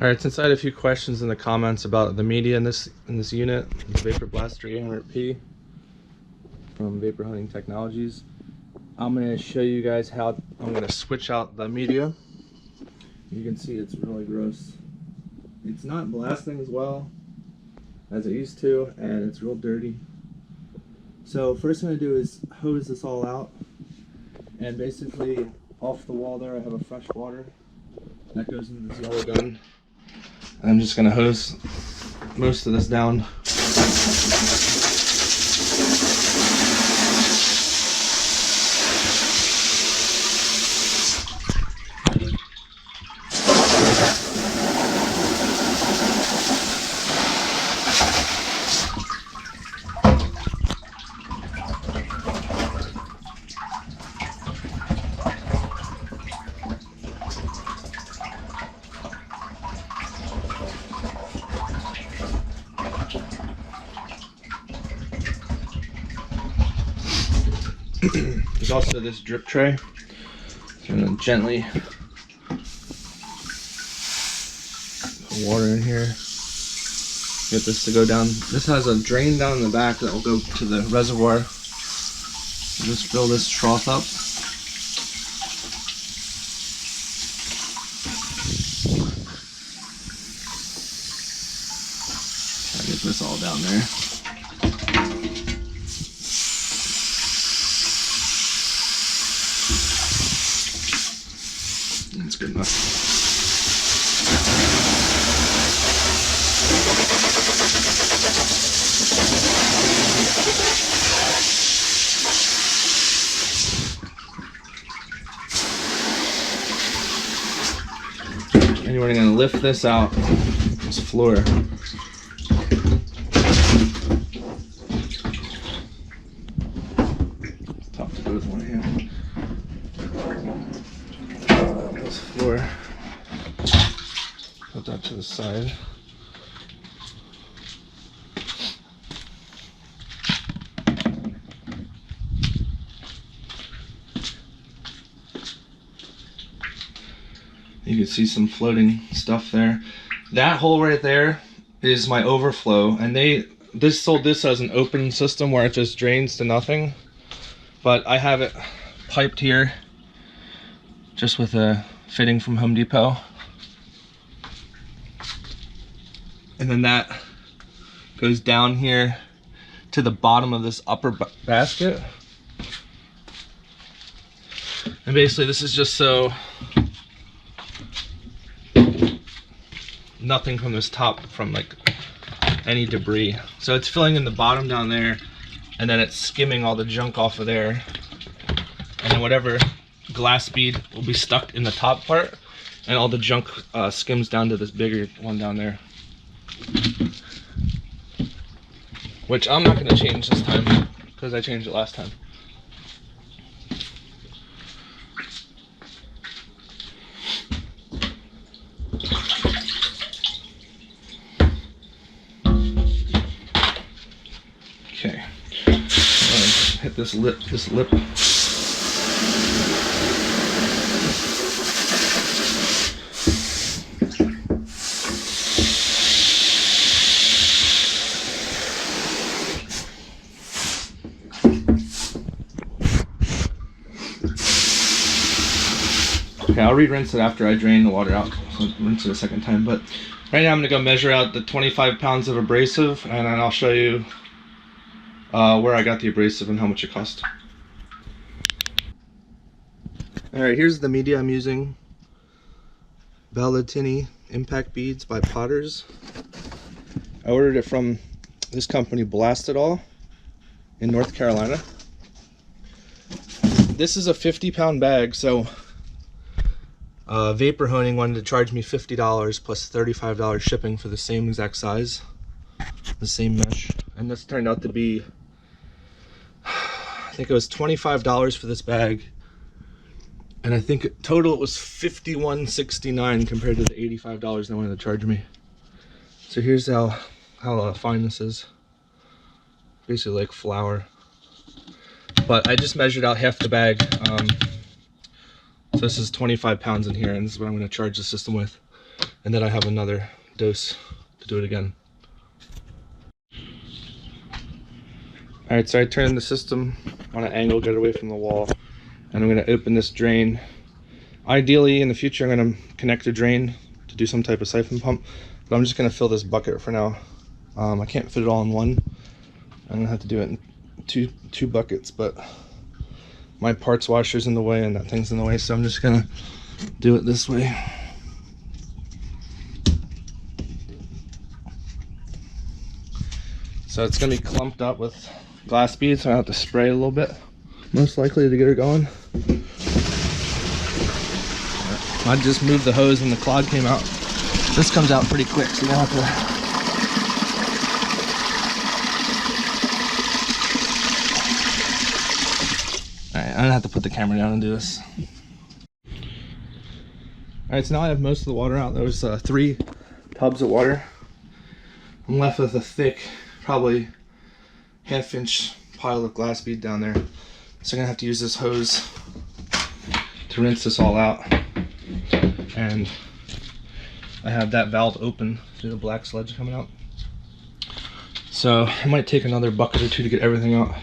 Alright, since I had a few questions in the comments about the media in this unit, the Vapor Blaster 800P from Vapor Hunting Technologies, I'm going to show you guys how I'm going to switch out the media. You can see it's really gross. It's not blasting as well as it used to, and it's real dirty. So first thing I'm going to do is hose this all out, and basically off the wall there I have a fresh water that goes into this yellow gun. I'm just going to hose most of this down. There's also this drip tray. So I'm going to gently put water in here. Get this to go down. This has a drain down in the back that will go to the reservoir. Just fill this trough up. Try to get this all down there. That's good enough. And we're going to lift this out, this floor. Top to go with one hand. This floor. Put that to the side. You can see some floating stuff there. That hole right there is my overflow, and they sold this as an open system where it just drains to nothing. But I have it piped here, just with a fitting from Home Depot. And then that goes down here to the bottom of this upper basket. And basically this is just so nothing from this top, from like any debris. So it's filling in the bottom down there, and then it's skimming all the junk off of there. And then whatever glass bead will be stuck in the top part, and all the junk skims down to this bigger one down there. Which I'm not going to change this time, because I changed it last time. Okay, hit this lip. Okay, I'll re-rinse it after I drain the water out, so I'll rinse it a second time. But right now I'm going to go measure out the 25 pounds of abrasive, and then I'll show you where I got the abrasive and how much it cost. Alright, here's the media I'm using. Bellatini Impact Beads by Potters. I ordered it from this company, Blast It All, in North Carolina. This is a 50-pound bag, so Vapor Hunting wanted to charge me $50 plus $35 shipping for the same exact size, the same mesh, and this turned out to be, I think it was $25 for this bag, and I think total it was $51.69 compared to the $85 they wanted to charge me. So here's how fine this is. Basically like flour, but I just measured out half the bag. So this is 25 pounds in here, and this is what I'm going to charge the system with. and then I have another dose to do it again. Alright, so I turned the system on an angle, get away from the wall, and I'm going to open this drain. Ideally, in the future, I'm going to connect a drain to do some type of siphon pump, but I'm just going to fill this bucket for now. I can't fit it all in one. I'm going to have to do it in two buckets, but my parts washer's in the way and that thing's in the way, so I'm just going to do it this way. So it's going to be clumped up with glass beads, so I have to spray a little bit, most likely, to get her going. I just moved the hose and the clog came out. This comes out pretty quick, so you don't have to. Alright, I'm gonna have to put the camera down and do this. Alright, so now I have most of the water out. There was 3 tubs of water. I'm left with a thick, probably half-inch pile of glass bead down there. So I'm gonna have to use this hose to rinse this all out. And I have that valve open through the black sludge coming out. So I might take another bucket or 2 to get everything out.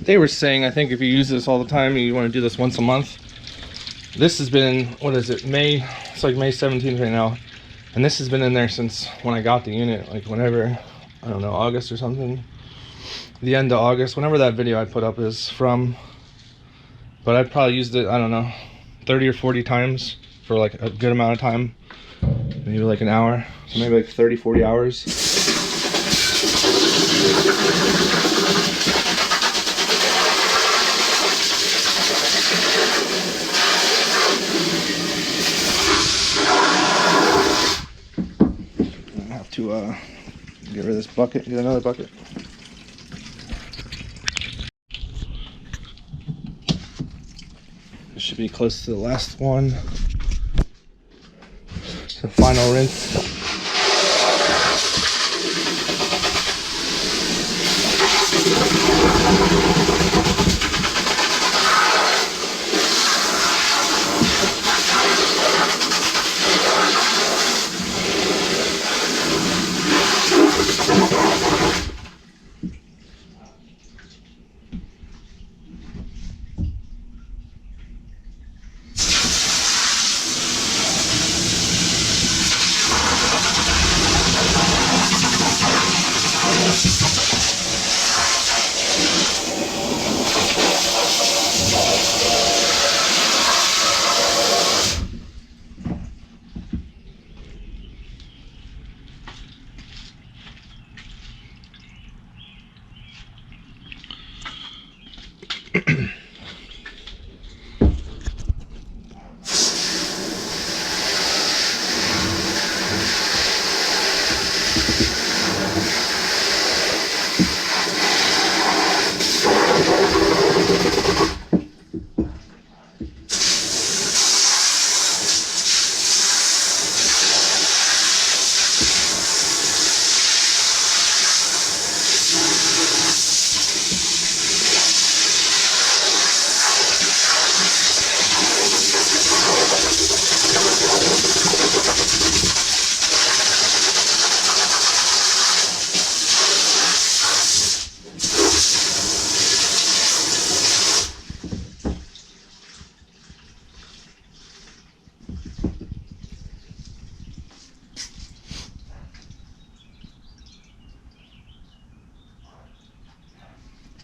They were saying, I think if you use this all the time and you want to do this once a month, this has been, what is it, May, it's like May 17th right now, and this has been in there since when I got the unit, like whenever, I don't know, August or something, the end of August, whenever that video I put up is from. But I've probably used it, I don't know, 30 or 40 times for like a good amount of time, maybe like an hour, so maybe like 30, 40 hours. To get rid of this bucket, get another bucket. This should be close to the last one. The final rinse.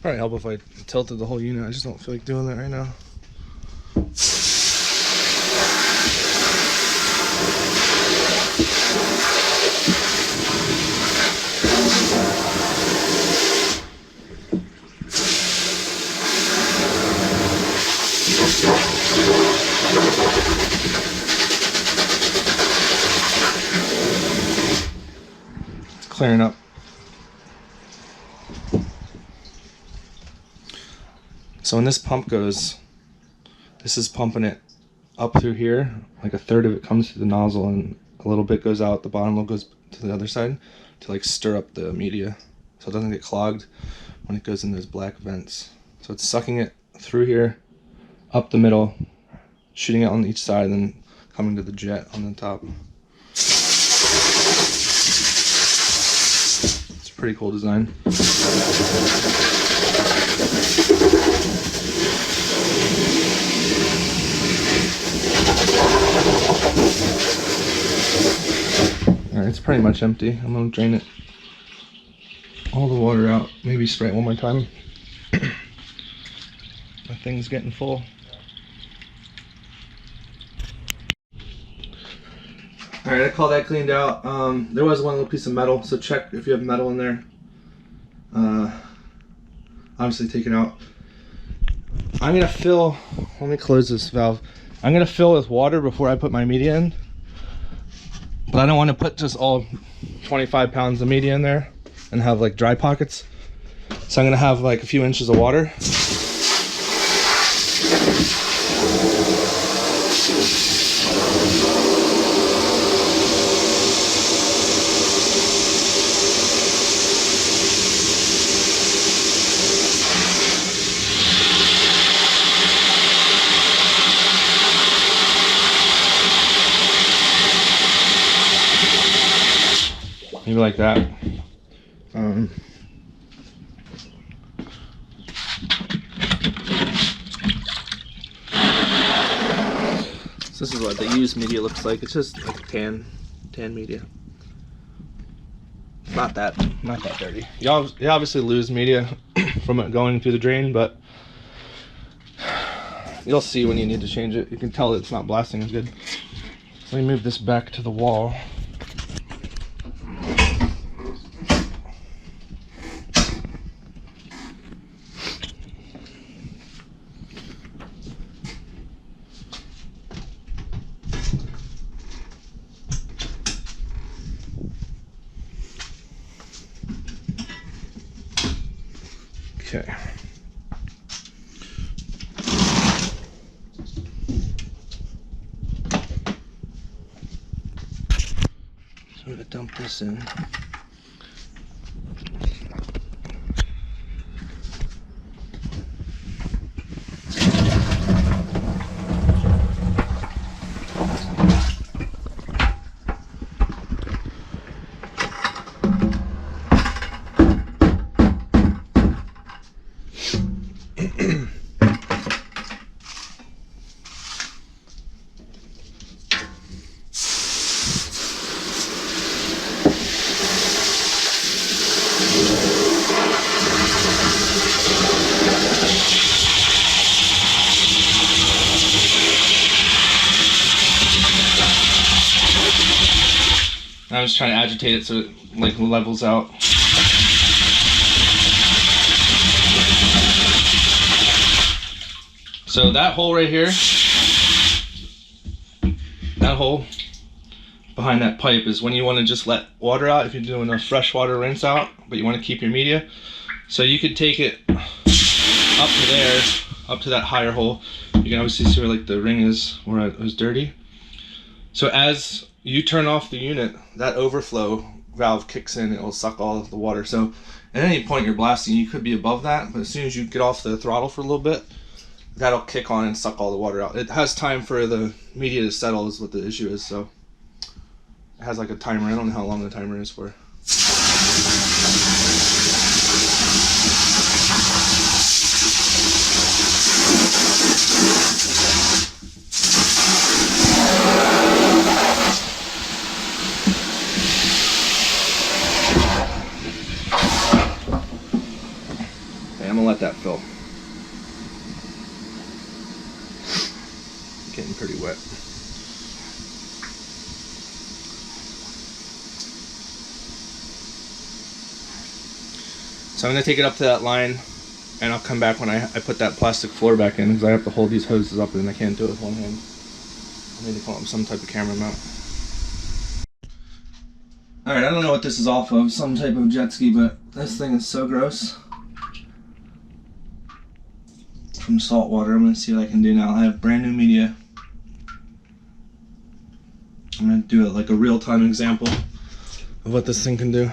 Probably help if I tilted the whole unit. I just don't feel like doing that right now. It's clearing up. So when this pump goes, this is pumping it up through here. Like a third of it comes through the nozzle and a little bit goes out the bottom, goes to the other side to like stir up the media so it doesn't get clogged when it goes in those black vents. So it's sucking it through here, up the middle, shooting it on each side, and then coming to the jet on the top. It's a pretty cool design. Alright, it's pretty much empty. I'm gonna drain it, all the water out, maybe spray it one more time. My thing's getting full. Alright, I call that cleaned out. There was one little piece of metal, so check if you have metal in there. Obviously take it out. I'm gonna fill, let me close this valve. I'm gonna fill with water before I put my media in. But I don't want to put just all 25 pounds of media in there and have like dry pockets. So I'm gonna have like a few inches of water. Maybe like that. So this is what the used media looks like. It's just like tan media. Not that dirty. You obviously lose media from it going through the drain, but you'll see when you need to change it. You can tell it's not blasting as good. So let me move this back to the wall. Okay. So I'm gonna dump this in. I was trying to agitate it so it like levels out. So that hole right here, that hole behind that pipe is when you want to just let water out if you're doing a freshwater rinse out, but you want to keep your media. So you could take it up to there, up to that higher hole. You can obviously see where like the ring is where it was dirty. So as you turn off the unit, that overflow valve kicks in, it will suck all of the water. So at any point you're blasting, you could be above that, but as soon as you get off the throttle for a little bit, that'll kick on and suck all the water out. It has time for the media to settle is what the issue is, so it has like a timer. I don't know how long the timer is for. let that fill. Getting pretty wet. So I'm going to take it up to that line, and I'll come back when I put that plastic floor back in, because I have to hold these hoses up and I can't do it with one hand. I need to call up some type of camera mount. Alright, I don't know what this is off of, some type of jet ski, but this thing is so gross. From salt water. I'm going to see what I can do now. I have brand new media. I'm going to do it like a real-time example of what this thing can do.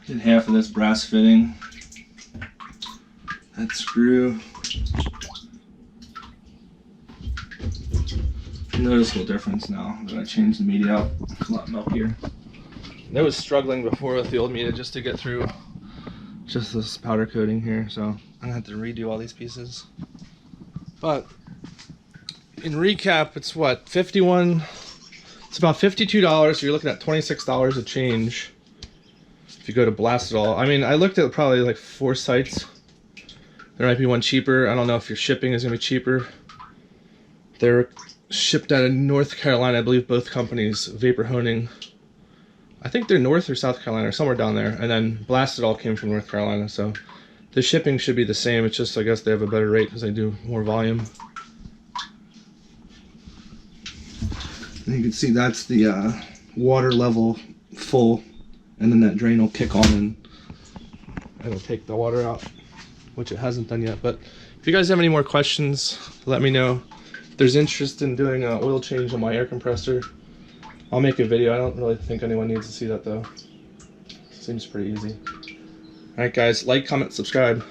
Did half of this brass fitting, that screw, noticeable difference now that I changed the media out. It's a lot milkier. And it was struggling before with the old media just to get through just this powder coating here, so I'm gonna have to redo all these pieces. But in recap, it's what, 51, it's about $52, so you're looking at $26 a change if you go to Blast It All. I mean, I looked at probably like 4 sites. There might be one cheaper. I don't know if your shipping is gonna be cheaper. They're shipped out of North Carolina, I believe both companies, Vapor Honing. I think they're North or South Carolina, or somewhere down there. And then Blast It All came from North Carolina, so the shipping should be the same. It's just, I guess they have a better rate because they do more volume. And you can see that's the water level full, and then that drain will kick on and it'll take the water out, which it hasn't done yet. But if you guys have any more questions, let me know. If there's interest in doing an oil change on my air compressor, I'll make a video. I don't really think anyone needs to see that though. Seems pretty easy. Alright guys, like, comment, subscribe.